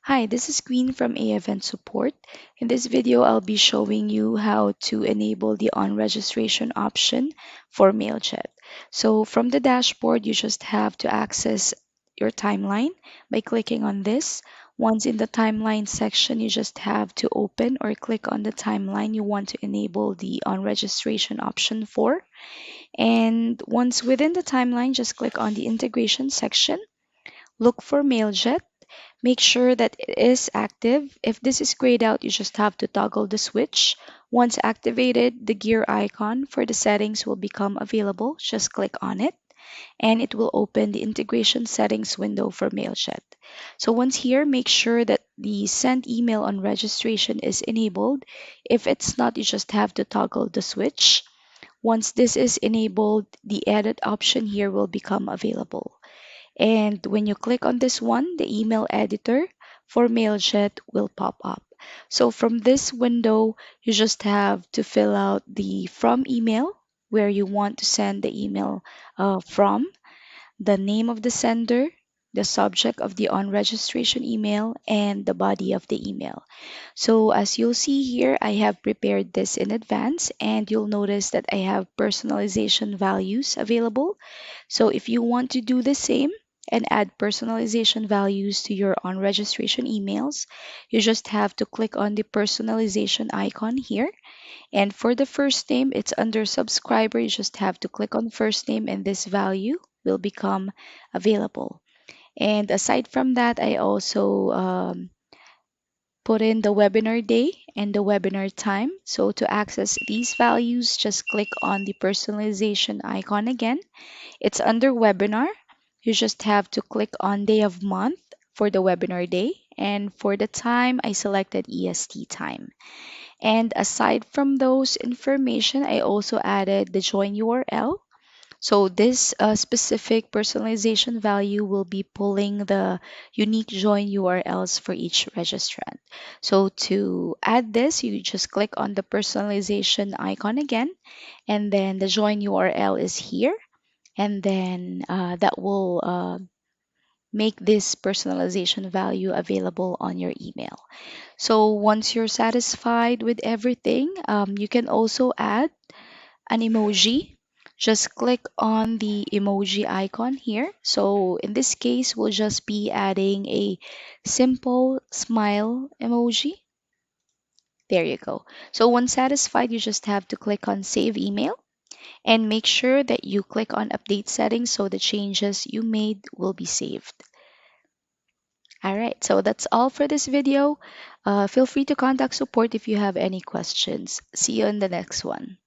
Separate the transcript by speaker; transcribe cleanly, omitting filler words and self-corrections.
Speaker 1: Hi, this is Queen from AEvent Support. In this video, I'll be showing you how to enable the on-registration option for MailJet. So from the dashboard, you just have to access your timeline by clicking on this. Once in the timeline section, you just have to open or click on the timeline you want to enable the on-registration option for. And once within the timeline, just click on the integration section. Look for MailJet. Make sure that it is active. If this is grayed out, you just have to toggle the switch. Once activated, the gear icon for the settings will become available. Just click on it and it will open the integration settings window for MailJet. So once here, make sure that the send email on registration is enabled. If it's not, you just have to toggle the switch. Once this is enabled, the edit option here will become available. And when you click on this one, the email editor for MailJet will pop up. So from this window, you just have to fill out the from email where you want to send the email from, the name of the sender, the subject of the on registration email, and the body of the email. So as you'll see here, I have prepared this in advance and you'll notice that I have personalization values available. So if you want to do the same and add personalization values to your on registration emails, you just have to click on the personalization icon here. And for the first name, it's under subscriber. You just have to click on first name and this value will become available. And aside from that, I also put in the webinar day and the webinar time. So to access these values, just click on the personalization icon again. It's under webinar. You just have to click on day of month for the webinar day. And for the time, I selected EST time. And aside from those information, I also added the join URL. So this specific personalization value will be pulling the unique join URLs for each registrant. So to add this, you just click on the personalization icon again, and then the join URL is here. And then that will make this personalization value available on your email. So once you're satisfied with everything, you can also add an emoji. Just click on the emoji icon here. So in this case, we'll just be adding a simple smile emoji. There you go. So once satisfied, you just have to click on save email and make sure that you click on update settings so the changes you made will be saved. All right, so that's all for this video. Feel free to contact support if you have any questions. See you in the next one.